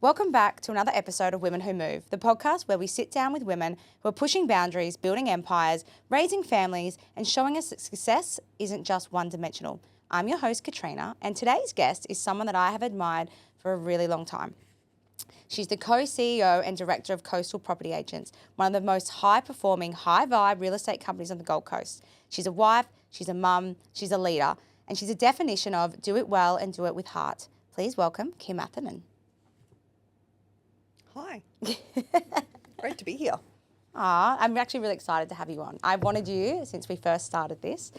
Welcome back to another episode of Women Who Move, the podcast where we sit down with women who are pushing boundaries, building empires, raising families, and showing us that success isn't just one-dimensional. I'm your host, Katrina, and today's guest is someone that I have admired for a really long time. She's the co-CEO and director of Coastal Property Agents, one of the most high-performing, high-vibe real estate companies on the Gold Coast. She's a wife, she's a mum, she's a leader, and she's a definition of do it well and do it with heart. Please welcome Kim Atherton. Hi. Great to be here. I'm actually really excited to have you on. I wanted you since we first started this.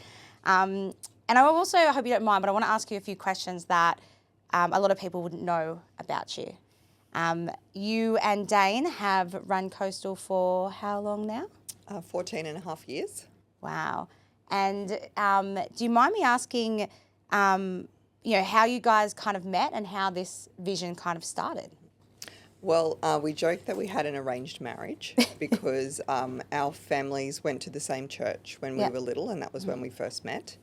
And I also, I hope you don't mind, but I want to ask you a few questions that a lot of people wouldn't know about you. You and Dane have run Coastal for how long now? 14 and a half years. Wow. And do you mind me asking, how you guys kind of met and how this vision kind of started? Well, we joked that we had an arranged marriage because our families went to the same church when we were little, and that was when we first met.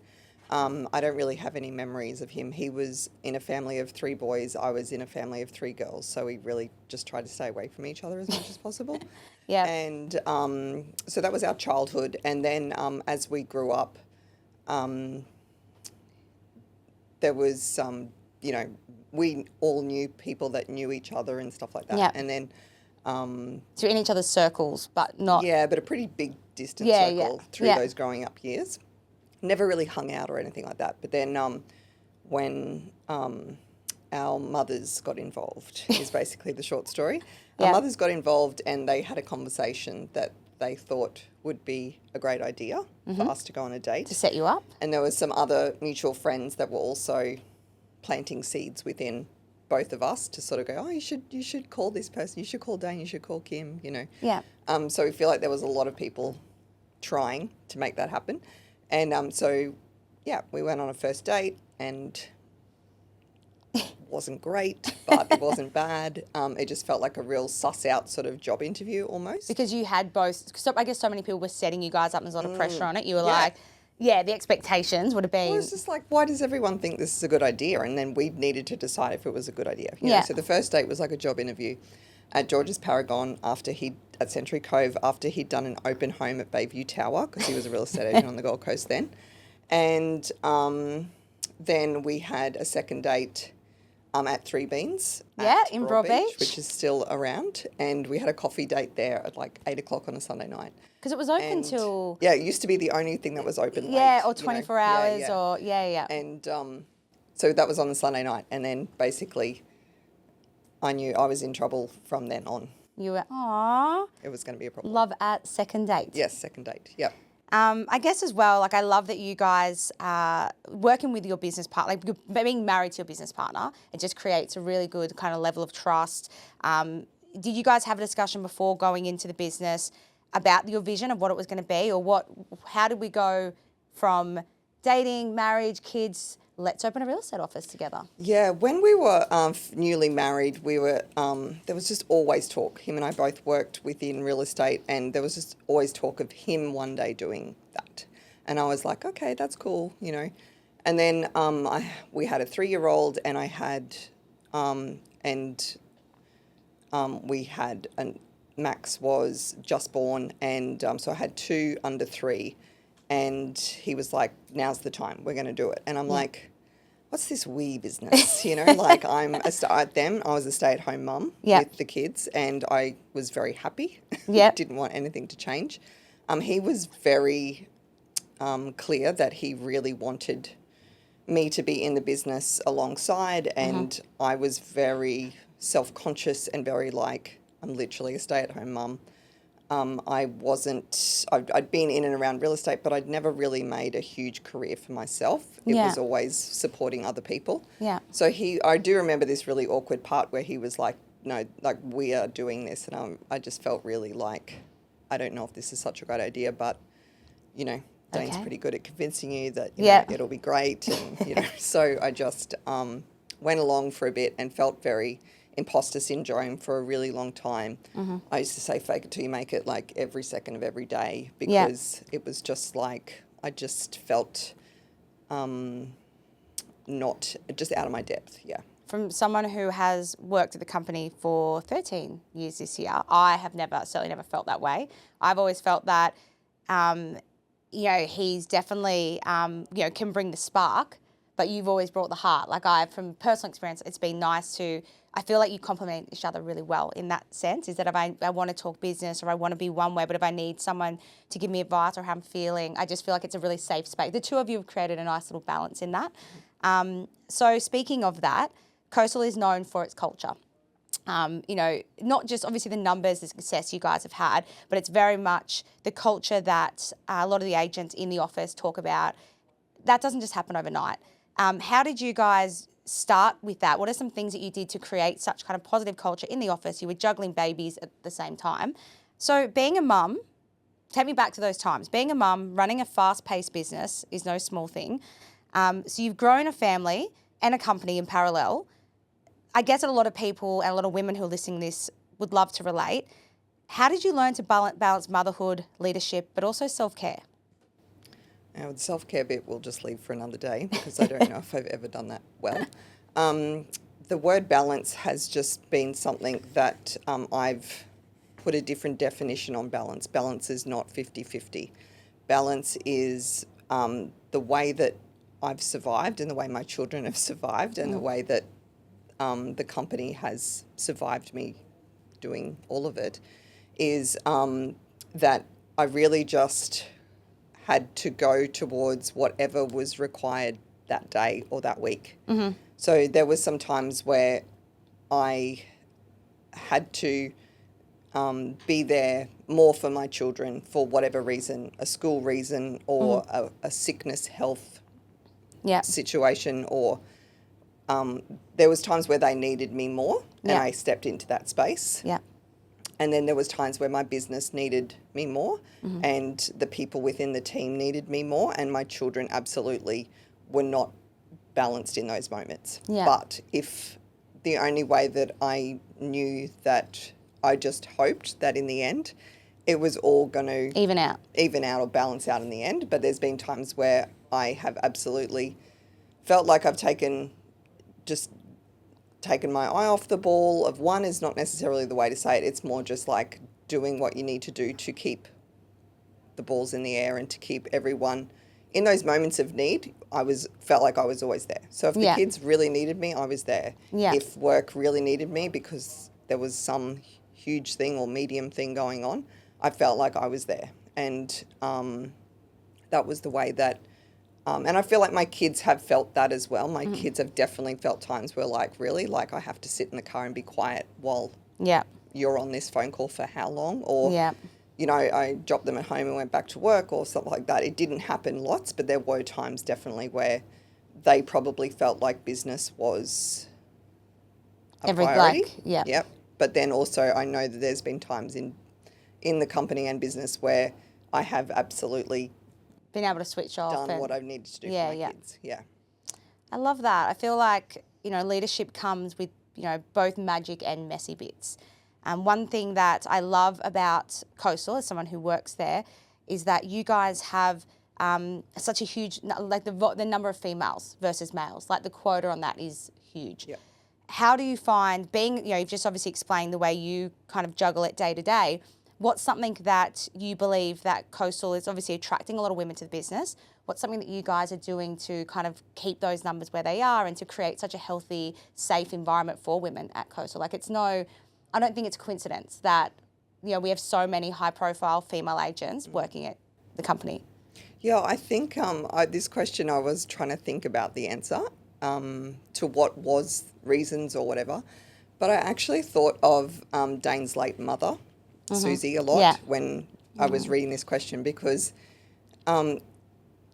I don't really have any memories of him. He was in a family of 3 boys. I was in a family of 3 girls. So we really just tried to stay away from each other as much as possible. Yeah. And so that was our childhood. And then as we grew up, there was we all knew people that knew each other and stuff like that. Yeah. And then... so in each other's circles, but not... Yeah, but a pretty big distance circle through those growing up years. Never really hung out or anything like that. But then when our mothers got involved is basically the short story. Our mothers got involved and they had a conversation that they thought would be a great idea for us to go on a date. To set you up? And there was some other mutual friends that were also planting seeds within both of us to sort of go, oh, you should call this person, you should call Dane, you should call Kim, Yeah. So we feel like there was a lot of people trying to make that happen. And we went on a first date and it wasn't great, but it wasn't bad. It just felt like a real suss out sort of job interview almost. Because you had both, so I guess so many people were setting you guys up and there's a lot of pressure on it. You were like, the expectations would have been... Well, it's just like, why does everyone think this is a good idea? And then we needed to decide if it was a good idea. So the first date was like a job interview at George's Paragon at Century Cove after he'd done an open home at Bayview Tower because he was a real estate agent on the Gold Coast then. And then we had a second date at Three Beans in Broad Beach, which is still around. And we had a coffee date there at like 8 o'clock on a Sunday night. Because it was open till... Yeah, it used to be the only thing that was open late. Yeah, or 24 hours or... And so that was on the Sunday night. And then basically I knew I was in trouble from then on. You were, aww. It was going to be a problem. Love at second date. Yes, second date, yep. I guess as well, like I love that you guys are working with your business partner, like you're being married to your business partner. It just creates a really good kind of level of trust. Did you guys have a discussion before going into the business about your vision of what it was going to be, or how did we go from dating, marriage, kids, let's open a real estate office together? Yeah, when we were newly married, we were there was just always talk. Him and I both worked within real estate, and there was just always talk of him one day doing that. And I was like, okay, that's cool, And then we had a 3-year-old, and I had, we had Max was just born, and so I had 2 under 3. And he was like, now's the time, we're going to do it. And I'm like, what's this we business? Like I was a stay-at-home mum with the kids, and I was very happy. Didn't want anything to change. He was very clear that he really wanted me to be in the business alongside, and I was very self-conscious and very like, I'm literally a stay-at-home mum. I'd been in and around real estate, but I'd never really made a huge career for myself. It was always supporting other people. Yeah. So I do remember this really awkward part where he was like, no, like we are doing this. And I just felt really like, I don't know if this is such a great idea, but, Dane's pretty good at convincing you that it'll be great. And, so I just went along for a bit and felt very imposter syndrome for a really long time. I used to say fake it till you make it like every second of every day because it was just like I just felt not just out of my depth. Yeah. from someone who has worked at the company for 13 years this year, I have certainly never felt that way. I've always felt that, he's definitely, can bring the spark, but you've always brought the heart. Like from personal experience, it's been nice I feel like you complement each other really well in that sense, is that if I want to talk business or I want to be one way, but if I need someone to give me advice or how I'm feeling, I just feel like it's a really safe space. The two of you have created a nice little balance in that. So speaking of that, Coastal is known for its culture. Not just obviously the numbers, the success you guys have had, but it's very much the culture that a lot of the agents in the office talk about. That doesn't just happen overnight. How did you guys start with that? What are some things that you did to create such kind of positive culture in the office? You were juggling babies at the same time. So being a mum, take me back to those times. Being a mum, running a fast-paced business is no small thing. So you've grown a family and a company in parallel. I guess that a lot of people and a lot of women who are listening to this would love to relate. How did you learn to balance motherhood, leadership, but also self-care? Now, the self-care bit we'll just leave for another day because I don't know if I've ever done that well. The word balance has just been something that I've put a different definition on balance. Balance is not 50-50. Balance is the way that I've survived and the way my children have survived and the way that the company has survived me doing all of it, is that I really just had to go towards whatever was required that day or that week. Mm-hmm. So there was some times where I had to be there more for my children for whatever reason, a school reason or a sickness, health situation, or there was times where they needed me more and I stepped into that space. Yeah. And then there was times where my business needed me more and the people within the team needed me more, and my children absolutely were not balanced in those moments. Yeah. But if the only way that I knew that, I just hoped that in the end it was all going to even out or balance out in the end. But there's been times where I have absolutely felt like I've taken my eye off the ball. Of one is not necessarily the way to say it. It's more just like doing what you need to do to keep the balls in the air and to keep everyone in those moments of need. Felt like I was always there. So if the kids really needed me, I was there. Yeah. If work really needed me because there was some huge thing or medium thing going on, I felt like I was there. And that was the way that and I feel like my kids have felt that as well. My kids have definitely felt times where really, I have to sit in the car and be quiet while you're on this phone call for how long? Or, I dropped them at home and went back to work or something like that. It didn't happen lots, but there were times definitely where they probably felt like business was a priority. Yep. But then also I know that there's been times in the company and business where I have absolutely been able to switch off. Done what I've needed to do for my kids. Yeah. I love that. I feel like, leadership comes with, both magic and messy bits. One thing that I love about Coastal, as someone who works there, is that you guys have such a huge, like the number of females versus males, like the quota on that is huge. Yeah. How do you find being, you've just obviously explained the way you kind of juggle it day to day. What's something that you believe that Coastal is obviously attracting a lot of women to the business? What's something that you guys are doing to kind of keep those numbers where they are and to create such a healthy, safe environment for women at Coastal? Like I don't think it's a coincidence that, we have so many high profile female agents working at the company. Yeah, I think this question I was trying to think about the answer to what was reasons or whatever. But I actually thought of Dane's late mother, Susie, a lot when I was reading this question, because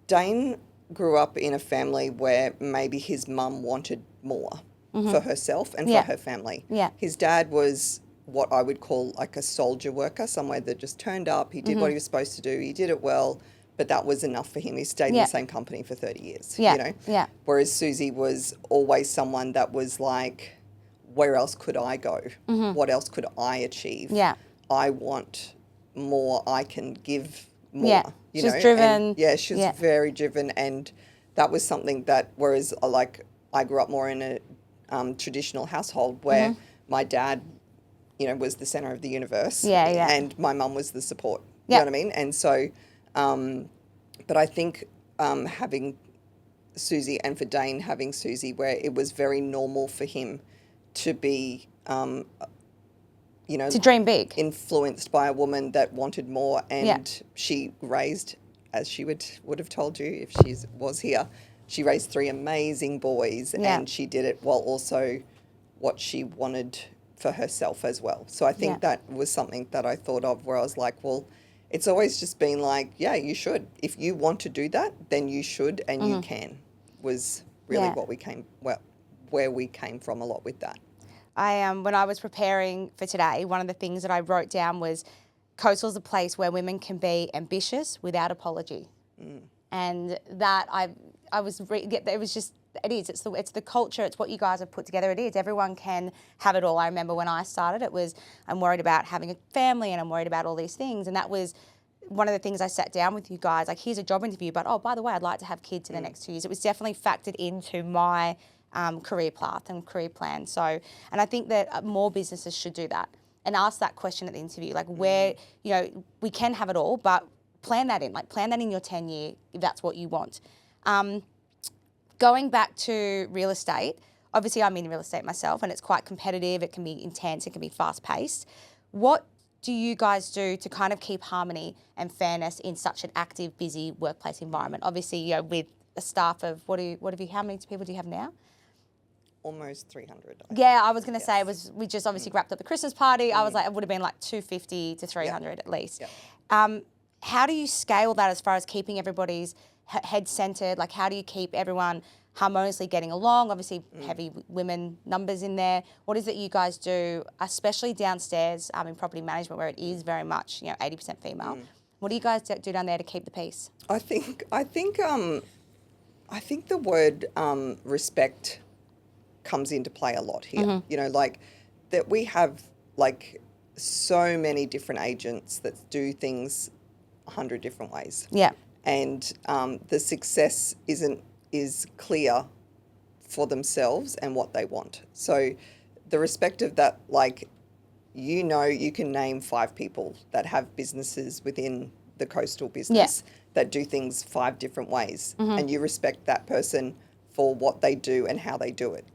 Dane grew up in a family where maybe his mum wanted more for herself and for her family. Yeah. His dad was what I would call like a soldier worker, somewhere that just turned up, he did what he was supposed to do, he did it well, but that was enough for him. He stayed in the same company for 30 years, Yeah. Whereas Susie was always someone that was like, where else could I go? What else could I achieve? Yeah. I want more, I can give more. Yeah, she's driven. And she's very driven, and that was something that, whereas I grew up more in a traditional household where my dad, was the center of the universe. Yeah, yeah. And my mum was the support. Yeah. You know what I mean? And so, but I think having Susie, and for Dane having Susie, where it was very normal for him to be, to dream big, influenced by a woman that wanted more, and she raised, as she would have told you if she was here, she raised 3 amazing boys, and she did it while also what she wanted for herself as well. So I think that was something that I thought of where I was like, well, it's always just been like, yeah, you should. If you want to do that, then you should and you can, was really what we came, where we came from a lot with that. When I was preparing for today, one of the things that I wrote down was Coastal's a place where women can be ambitious without apology. And that it is. It's the culture. It's what you guys have put together. It is. Everyone can have it all. I remember when I started, it was I'm worried about having a family and I'm worried about all these things. And that was one of the things I sat down with you guys. Like, here's a job interview, but by the way, I'd like to have kids in the next 2 years. It was definitely factored into my career path and career plan. So, and I think that more businesses should do that and ask that question at the interview, like where we can have it all, but plan that in your 10-year if that's what you want. Going back to real estate, obviously I'm in real estate myself and it's quite competitive. It can be intense. It can be fast paced. What do you guys do to kind of keep harmony and fairness in such an active, busy workplace environment? Obviously, with a staff of how many people do you have now? Almost 300. I was going to say we just obviously wrapped up the Christmas party. I was like, it would have been like 250 to 300 at least. How do you scale that as far as keeping everybody's head centered? Like, how do you keep everyone harmoniously getting along? Obviously, heavy women numbers in there. What is it you guys do, especially downstairs in property management, where it is very much 80% female? What do you guys do down there to keep the peace? I think the word respect comes into play a lot here. Like that we have like so many different agents that do things 100 different ways. Yeah. And the success is clear for themselves and what they want. So the respect of that, like, you can name 5 people that have businesses within the Coastal business that do things 5 different ways, and you respect that person for what they do and how they do it.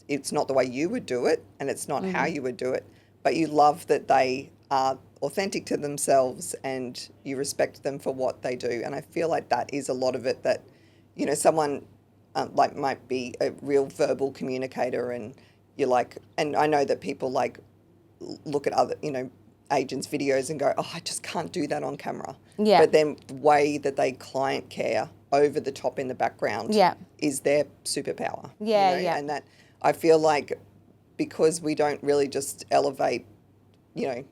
It's not the way you would do it, and it's not how you would do it, but you love that they are authentic to themselves and you respect them for what they do. And I feel like that is a lot of it, that, someone might be a real verbal communicator and you're like, and I know that people like look at other, agents' videos and go, oh, I just can't do that on camera. Yeah. But then the way that they client care over the top in the background is their superpower. And that I feel like because we don't really just elevate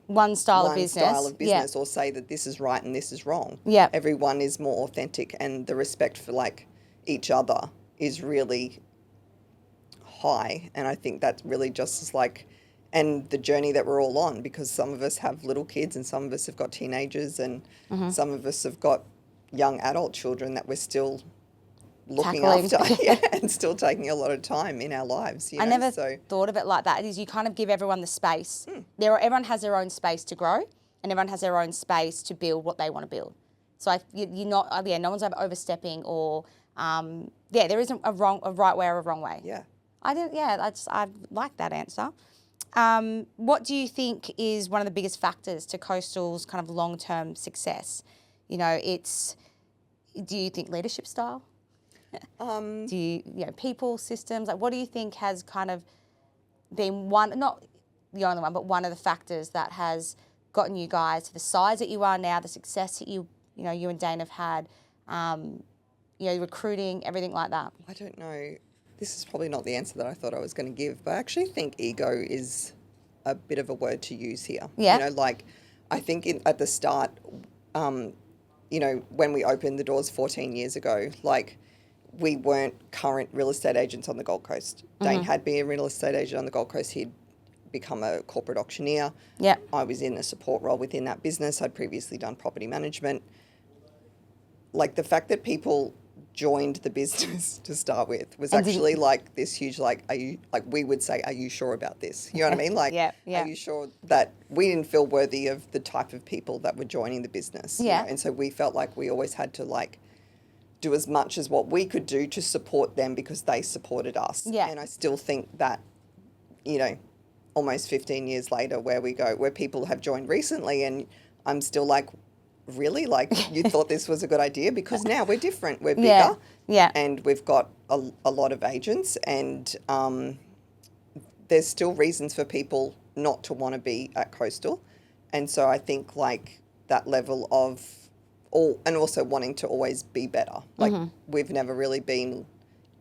one style of business or say that this is right and this is wrong. Yeah. Everyone is more authentic, and the respect for like each other is really high. And I think that really just is like, and the journey that we're all on, because some of us have little kids and some of us have got teenagers and some of us have got young adult children that we're still looking after and still taking a lot of time in our lives. I never thought of it like that. It is, you kind of give everyone the space. Everyone has their own space to grow and everyone has their own space to build what they want to build. So you're not, no one's overstepping or, there isn't a right way or a wrong way. Yeah. I like that answer. What do you think is one of the biggest factors to Coastal's kind of long-term success? Do you think leadership style? Do you, people, systems, like what do you think has kind of been one, not the only one, but one of the factors that has gotten you guys to the size that you are now, the success that you and Dane have had, recruiting, everything like that? I don't know. This is probably not the answer that I thought I was going to give, but I actually think ego is a bit of a word to use here. Yeah. I think at the start, when we opened the doors 14 years ago, we weren't current real estate agents on the Gold Coast. Dane had been a real estate agent on the Gold Coast. He'd become a corporate auctioneer. Yeah. I was in a support role within that business. I'd previously done property management. The fact that people joined the business to start with was And did- actually like this huge, like, are you, like we would say, are you sure about this? You know what I mean? Like, Yeah, yeah. are you sure that we didn't feel worthy of the type of people that were joining the business? Yeah. And so we felt like we always had to like do as much as what we could do to support them because they supported us. Yeah. And I still think that, you know, almost 15 years later where people have joined recently and I'm still like, really? Like you thought this was a good idea? Because now we're different. We're bigger. Yeah. And we've got a lot of agents and there's still reasons for people not to want to be at Coastal. And so I think like that level of and also wanting to always be better. Like we've never really been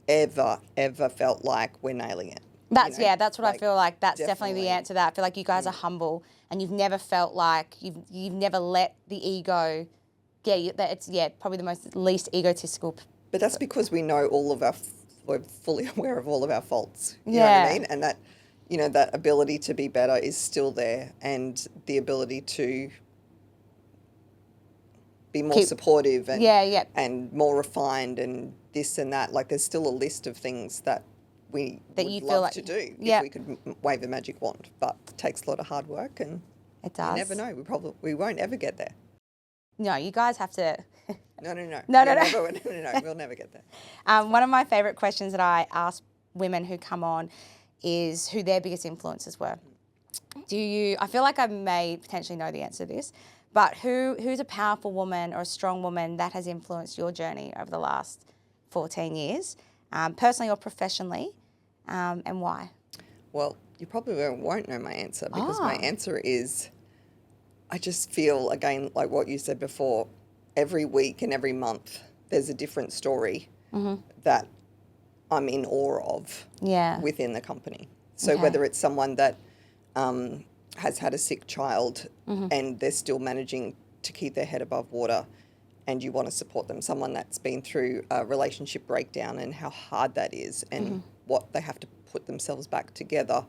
ever felt like we're nailing it. That's you know? that's what Like, I feel like. That's definitely the definitely. answer to that. I feel like you guys are humble, and you've never felt like you've never let the ego. It's probably the most least egotistical. But that's because we know we're fully aware of all of our faults. You know what I mean? And that, you know, that ability to be better is still there, and the ability to be more supportive and and more refined and this and that. Like there's still a list of things that we would you feel love like to do if we could wave a magic wand, but it takes a lot of hard work and it does. You never know. We won't ever get there. No, you guys have to. No. No. We'll never get there. One of my favourite questions that I ask women who come on is who their biggest influences were. I feel like I may potentially know the answer to this, but who's a powerful woman or a strong woman that has influenced your journey over the last 14 years, personally or professionally, and why? Well, you probably won't know my answer because my answer is I just feel, again, like what you said before, every week and every month there's a different story that I'm in awe of within the company. So whether it's someone that has had a sick child and they're still managing to keep their head above water and you want to support them, someone that's been through a relationship breakdown and how hard that is and what they have to put themselves back together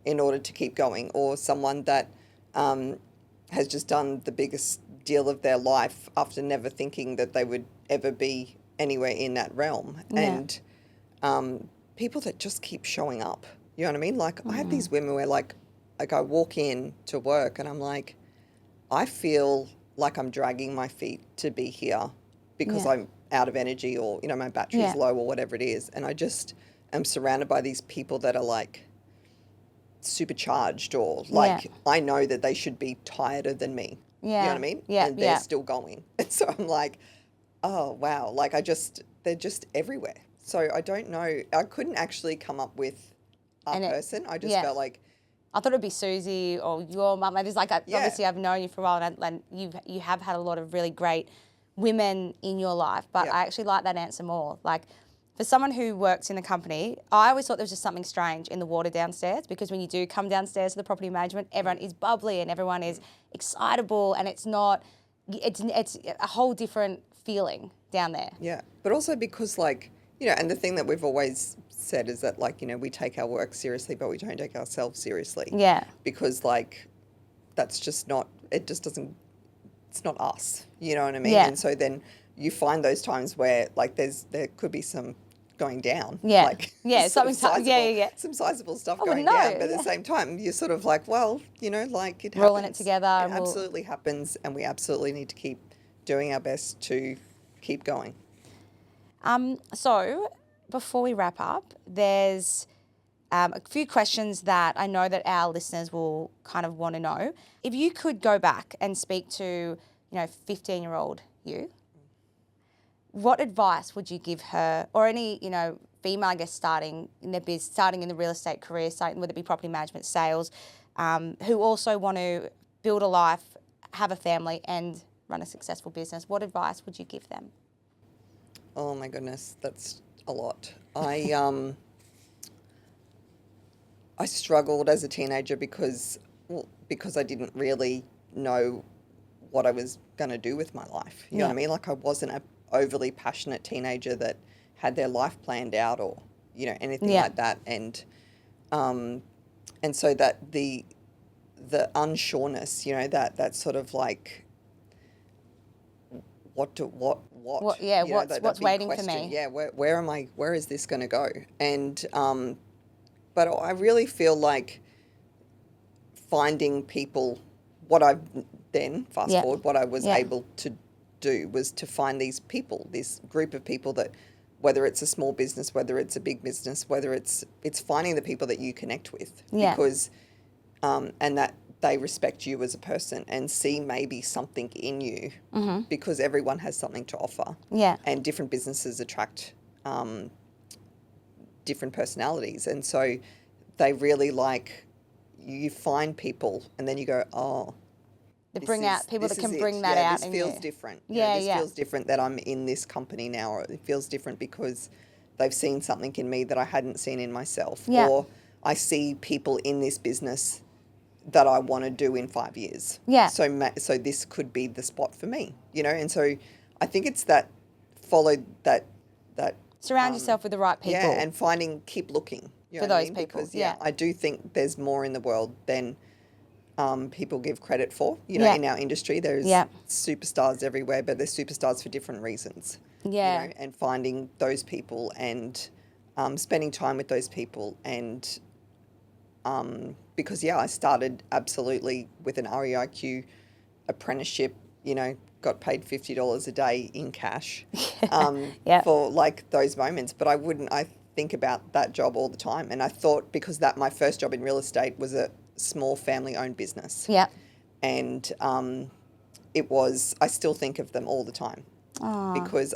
in order to keep going, or someone that has just done the biggest deal of their life after never thinking that they would ever be anywhere in that realm. And people that just keep showing up. You know what I mean? Like I have these women where like I walk in to work and I'm like, I feel like I'm dragging my feet to be here because I'm out of energy or, you know, my battery's low or whatever it is. And I just am surrounded by these people that are like supercharged or like I know that they should be tireder than me. You know what I mean? And they're still going. And so I'm like, oh, wow. Like they're just everywhere. So I don't know. I couldn't actually come up with a person. I just felt like. I thought it'd be Susie or your mum. It's like, obviously I've known you for a while and you have had a lot of really great women in your life, but I actually like that answer more. Like for someone who works in the company, I always thought there was just something strange in the water downstairs, because when you do come downstairs to the property management, everyone is bubbly and everyone is excitable, and it's a whole different feeling down there. Yeah, but also because like, you know, and the thing that we've always said is that like, you know, we take our work seriously, but we don't take ourselves seriously. Yeah. Because like, that's just not, it's not us, you know what I mean? Yeah. And so then you find those times where like there could be some going down. Yeah. Like Some sizable stuff going down. But at the same time, you're sort of like, well, you know, like it happens. Rolling it together. It absolutely happens, and we absolutely need to keep doing our best to keep going. So before we wrap up, there's a few questions that I know that our listeners will kind of want to know. If you could go back and speak to, 15-year-old you, what advice would you give her, or any, female, I guess, starting in the real estate career, whether it be property management, sales, who also want to build a life, have a family, and run a successful business? What advice would you give them? Oh my goodness, that's a lot. I struggled as a teenager because I didn't really know what I was going to do with my life. You know what I mean? Like I wasn't an overly passionate teenager that had their life planned out or, anything like that. And so that the unsureness, that sort of like what? Yeah, You know, what's big waiting for question. me? Yeah, where am I? Where is this going to go? And but I really feel like finding people. What I've then fast Yeah. forward, what I was Yeah. able to do was to find these people, this group of people that, whether it's a small business, whether it's a big business, whether it's finding the people that you connect with, Yeah. because and that they respect you as a person and see maybe something in you, because everyone has something to offer. Yeah. And different businesses attract different personalities, and so they really like, you find people and then you go, oh, To bring out people that can bring that yeah, out this in feels you. different. Yeah, This yeah. feels different that I'm in this company now, or it feels different because they've seen something in me that I hadn't seen in myself. Yeah. Or I see people in this business that I want to do in 5 years. Yeah. So this could be the spot for me, and so I think it's that that Surround yourself with the right people. yeah, and keep looking For those people, because yeah. I do think there's more in the world than people give credit for. Yeah. In our industry, there's Yeah. superstars everywhere, but there's superstars for different reasons. Yeah. And finding those people and spending time with those people, and because I started absolutely with an REIQ apprenticeship. Got paid $50 a day in cash Yeah. for like those moments, but I think about that job all the time, and I thought, because my first job in real estate was a small family-owned business. Yeah. And I still think of them all the time. Aww. Because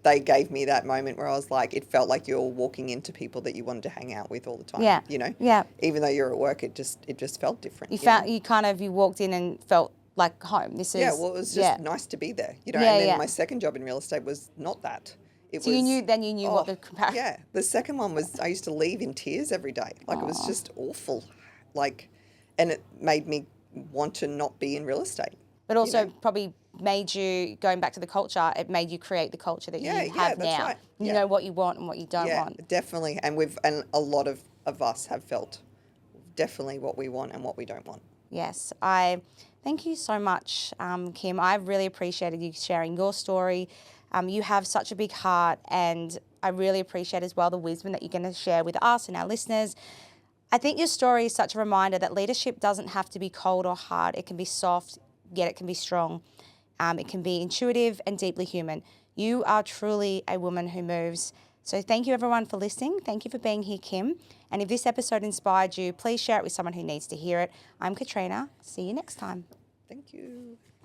they gave me that moment where I was like, it felt like you were walking into people that you wanted to hang out with all the time. Yeah. Yeah. Even though you're at work, it just felt different. You walked in and felt like home. It was just nice to be there. Yeah, and then yeah. my second job in real estate was not that. So you knew what the comparison. Yeah, the second one was, I used to leave in tears every day. Like, it was just awful. Like, and it made me want to not be in real estate. But also probably made you, going back to the culture, it made you create the culture that you have that's now. right. You know what you want and what you don't want. Yeah, definitely. And a lot of us have felt definitely what we want and what we don't want. Yes, I thank you so much, Kim. I really appreciated you sharing your story. You have such a big heart, and I really appreciate as well the wisdom that you're going to share with us and our listeners. I think your story is such a reminder that leadership doesn't have to be cold or hard. It can be soft, yet it can be strong. It can be intuitive and deeply human. You are truly a woman who moves. So thank you, everyone, for listening. Thank you for being here, Kim. And if this episode inspired you, please share it with someone who needs to hear it. I'm Katrina. See you next time. Thank you.